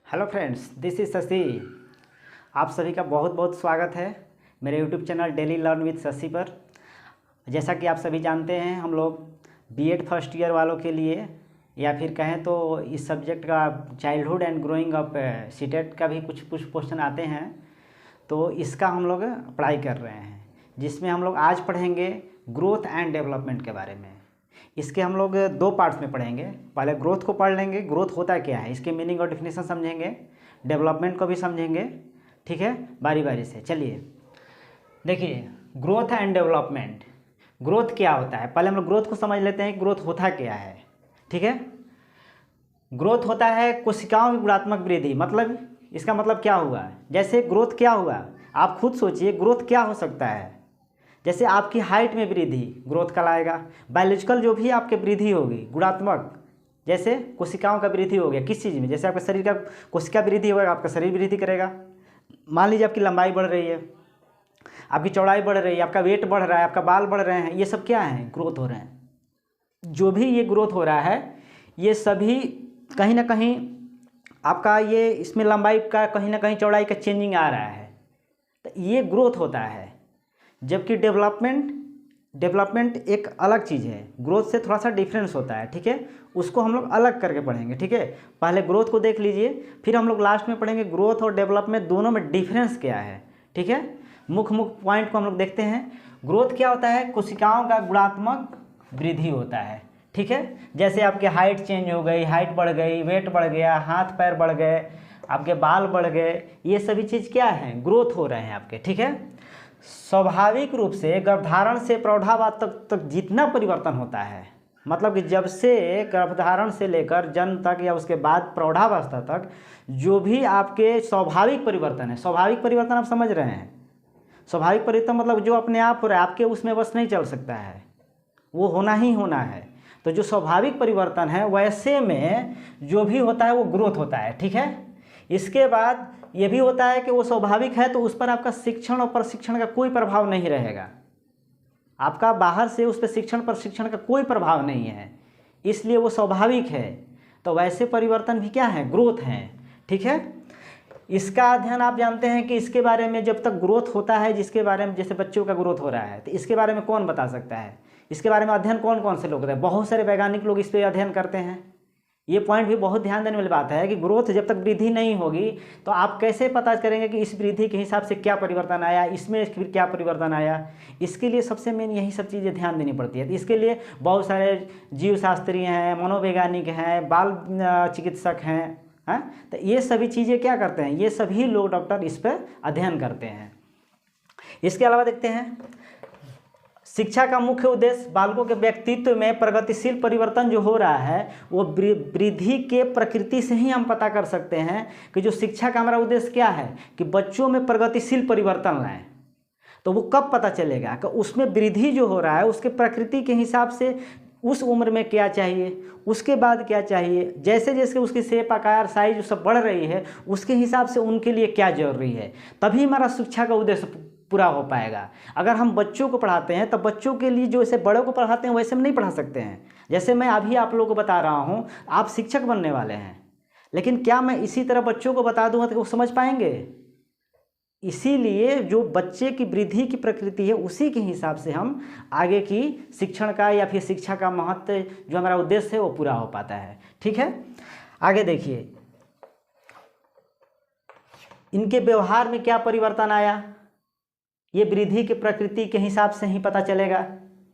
Hello friends, this is Shashi. आप सभी का बहुत बहुत स्वागत है मेरे YouTube channel daily learn with Shashi पर। जैसा कि आप सभी जानते हैं, हम लोग बीएड फर्स्ट ईयर वालों के लिए या फिर कहें तो इस सब्जेक्ट का childhood and growing up CTET का भी कुछ क्वेश्चन आते हैं, तो इसका हम लोग पढ़ाई कर रहे हैं, जिसमें हम लोग आज पढ़ेंगे ग्रोथ एंड डेवलपमेंट के बारे में। इसके हम लोग दो पार्ट्स में पढ़ेंगे। पहले ग्रोथ को पढ़ लेंगे, ग्रोथ होता क्या है, इसके मीनिंग और डिफिनेशन समझेंगे, डेवलपमेंट को भी समझेंगे। ठीक है, बारी बारी से। चलिए देखिए, ग्रोथ एंड डेवलपमेंट। ग्रोथ क्या होता है, पहले हम लोग ग्रोथ को समझ लेते हैं। ग्रोथ होता क्या है। ठीक है, ग्रोथ होता है कोशिकाओं की गुणात्मक वृद्धि। मतलब इसका मतलब क्या हुआ, जैसे ग्रोथ क्या हुआ, आप खुद सोचिए ग्रोथ क्या हो सकता है। जैसे आपकी हाइट में वृद्धि ग्रोथ कहलाएगा। बायोलॉजिकल जो भी आपके वृद्धि होगी गुणात्मक, जैसे कोशिकाओं का वृद्धि हो गया किस चीज़ में, जैसे आपका शरीर का कोशिका वृद्धि होगा, आपका शरीर वृद्धि करेगा। मान लीजिए आपकी लंबाई बढ़ रही है, आपकी चौड़ाई बढ़ रही है, आपका वेट बढ़ रहा है, आपका बाल बढ़ रहे हैं, ये सब क्या है, ग्रोथ हो रहे हैं। जो भी ये ग्रोथ हो रहा है, ये सभी कहीं ना कहीं आपका ये इसमें लंबाई का कहीं ना कहीं चौड़ाई का चेंजिंग आ रहा है, तो ये ग्रोथ होता है। जबकि डेवलपमेंट एक अलग चीज़ है, ग्रोथ से थोड़ा सा डिफरेंस होता है। ठीक है, उसको हम लोग अलग करके पढ़ेंगे। ठीक है, पहले ग्रोथ को देख लीजिए, फिर हम लोग लास्ट में पढ़ेंगे ग्रोथ और डेवलपमेंट दोनों में डिफरेंस क्या है। ठीक है, मुख्य पॉइंट को हम लोग देखते हैं। ग्रोथ क्या होता है, कोशिकाओं का गुणात्मक वृद्धि होता है। ठीक है, जैसे आपकी हाइट चेंज हो गई, हाइट बढ़ गई, वेट बढ़ गया, हाथ पैर बढ़ गए, आपके बाल बढ़ गए, ये सभी चीज़ क्या है, ग्रोथ हो रहे हैं आपके। ठीक है, स्वाभाविक रूप से गर्भधारण से प्रौढ़ावस्था तक जितना परिवर्तन होता है, मतलब कि जब से गर्भधारण से लेकर जन्म तक या उसके बाद प्रौढ़ावस्था तक जो भी आपके स्वाभाविक परिवर्तन है, स्वाभाविक परिवर्तन आप समझ रहे हैं। स्वाभाविक परिवर्तन मतलब जो अपने आप हो रहा है, आपके उसमें बस नहीं चल सकता है, वो होना ही होना है। तो जो स्वाभाविक परिवर्तन है वैसे में जो भी होता है वो ग्रोथ होता है। ठीक है, इसके बाद ये भी होता है कि वो स्वाभाविक है तो उस पर आपका शिक्षण और प्रशिक्षण का कोई प्रभाव नहीं रहेगा। आपका बाहर से उस पर शिक्षण प्रशिक्षण का कोई प्रभाव नहीं है, इसलिए वो स्वाभाविक है। तो वैसे परिवर्तन भी क्या है, ग्रोथ हैं। ठीक है, इसका अध्ययन आप जानते हैं कि इसके बारे में जब तक ग्रोथ होता है, जिसके बारे में जैसे बच्चों का ग्रोथ हो रहा है, तो इसके बारे में कौन बता सकता है, इसके बारे में अध्ययन कौन कौन से लोग करते हैं, बहुत सारे वैज्ञानिक लोग इस पर अध्ययन करते हैं। ये पॉइंट भी बहुत ध्यान देने वाली बात है कि ग्रोथ जब तक वृद्धि नहीं होगी तो आप कैसे पता करेंगे कि इस वृद्धि के हिसाब से क्या परिवर्तन आया, इसमें फिर क्या परिवर्तन आया। इसके लिए सबसे मेन यही सब चीज़ें ध्यान देनी पड़ती है। तो इसके लिए बहुत सारे जीवशास्त्री हैं, मनोवैज्ञानिक हैं, बाल चिकित्सक हैं, तो ये सभी चीज़ें क्या करते हैं, ये सभी लोग डॉक्टर इस पर अध्ययन करते हैं। इसके अलावा देखते हैं, शिक्षा का मुख्य उद्देश्य बालकों के व्यक्तित्व में प्रगतिशील परिवर्तन जो हो रहा है वो वृद्धि के प्रकृति से ही हम पता कर सकते हैं कि जो शिक्षा का हमारा उद्देश्य क्या है कि बच्चों में प्रगतिशील परिवर्तन लाएं। तो वो कब पता चलेगा कि उसमें वृद्धि जो हो रहा है उसके प्रकृति के हिसाब से उस उम्र में क्या चाहिए, उसके बाद क्या चाहिए, जैसे जैसे उसकी शेप आकार साइज सब बढ़ रही है उसके हिसाब से उनके लिए क्या जरूरी है, तभी हमारा शिक्षा का उद्देश्य पूरा हो पाएगा। अगर हम बच्चों को पढ़ाते हैं तो बच्चों के लिए जो ऐसे बड़ों को पढ़ाते हैं वैसे हम नहीं पढ़ा सकते हैं। जैसे मैं अभी आप लोगों को बता रहा हूँ, आप शिक्षक बनने वाले हैं, लेकिन क्या मैं इसी तरह बच्चों को बता दूंगा तो वो समझ पाएंगे। इसीलिए जो बच्चे की वृद्धि की प्रकृति है उसी के हिसाब से हम आगे की शिक्षण का या फिर शिक्षा का महत्व जो हमारा उद्देश्य है वो पूरा हो पाता है। ठीक है, आगे देखिए, इनके व्यवहार में क्या परिवर्तन आया, ये वृद्धि की प्रकृति के हिसाब से ही पता चलेगा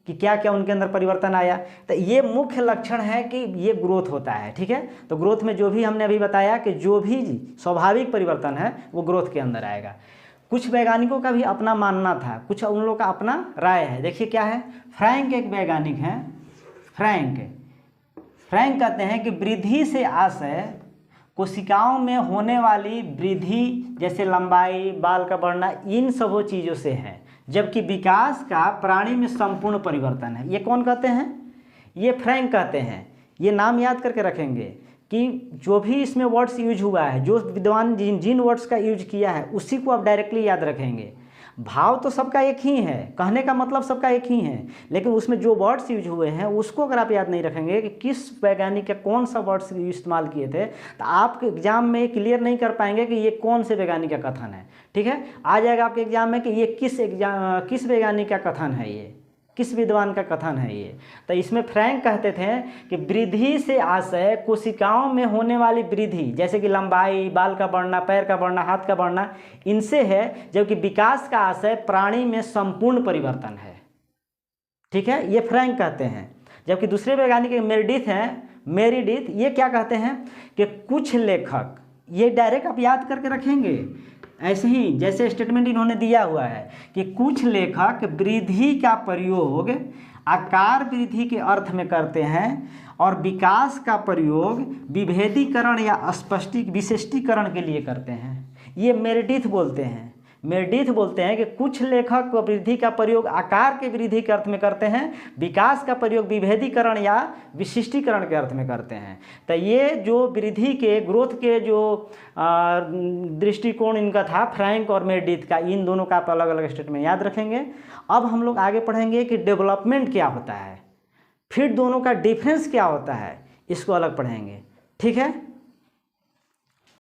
कि क्या क्या उनके अंदर परिवर्तन आया। तो ये मुख्य लक्षण है कि ये ग्रोथ होता है। ठीक है, तो ग्रोथ में जो भी हमने अभी बताया कि जो भी स्वाभाविक परिवर्तन है वो ग्रोथ के अंदर आएगा। कुछ वैज्ञानिकों का भी अपना मानना था, कुछ उन लोगों का अपना राय है। देखिए क्या है, फ्रैंक एक वैज्ञानिक हैं, फ्रैंक कहते हैं कि वृद्धि से आशय कोशिकाओं में होने वाली वृद्धि जैसे लंबाई, बाल का बढ़ना, इन सब चीज़ों से है, जबकि विकास का प्राणी में संपूर्ण परिवर्तन है। ये कौन कहते हैं, ये फ्रैंक कहते हैं। ये नाम याद करके रखेंगे कि जो भी इसमें वर्ड्स यूज हुआ है, जो विद्वान जिन वर्ड्स का यूज किया है उसी को आप डायरेक्टली याद रखेंगे। भाव तो सबका एक ही है, कहने का मतलब सबका एक ही है, लेकिन उसमें जो वर्ड्स यूज हुए हैं उसको अगर आप याद नहीं रखेंगे कि किस वैज्ञानिक के कौन सा वर्ड्स इस्तेमाल किए थे, तो आप एग्जाम में क्लियर नहीं कर पाएंगे कि ये कौन से वैज्ञानिक का कथन है। ठीक है, आ जाएगा आपके एग्जाम में कि ये किस वैज्ञानिक का कथन है, ये किस विद्वान का कथन है ये। तो इसमें फ्रैंक कहते थे कि वृद्धि से आशय कोशिकाओं में होने वाली वृद्धि, जैसे कि लंबाई, बाल का बढ़ना, पैर का बढ़ना, हाथ का बढ़ना, इनसे है, जबकि विकास का आशय प्राणी में संपूर्ण परिवर्तन है। ठीक है, ये फ्रैंक कहते हैं। जबकि दूसरे वैज्ञानिक मेरिडिथ ये क्या कहते हैं कि कुछ लेखक, ये डायरेक्ट आप याद करके रखेंगे, ऐसे ही जैसे स्टेटमेंट इन्होंने दिया हुआ है कि कुछ लेखक वृद्धि का प्रयोग आकार वृद्धि के अर्थ में करते हैं और विकास का प्रयोग विभेदीकरण या विशिष्टीकरण के लिए करते हैं। ये मेरिडिथ बोलते हैं कि कुछ लेखक वृद्धि का प्रयोग आकार के वृद्धि के अर्थ में करते हैं, विकास का प्रयोग विभेदीकरण या विशिष्टीकरण के अर्थ में करते हैं। तो ये जो वृद्धि के ग्रोथ के जो दृष्टिकोण इनका था, फ्रैंक और मेरिडिथ का, इन दोनों का आप अलग अलग स्टेटमेंट याद रखेंगे। अब हम लोग आगे पढ़ेंगे कि डेवलपमेंट क्या होता है, फिर दोनों का डिफरेंस क्या होता है, इसको अलग पढ़ेंगे। ठीक है।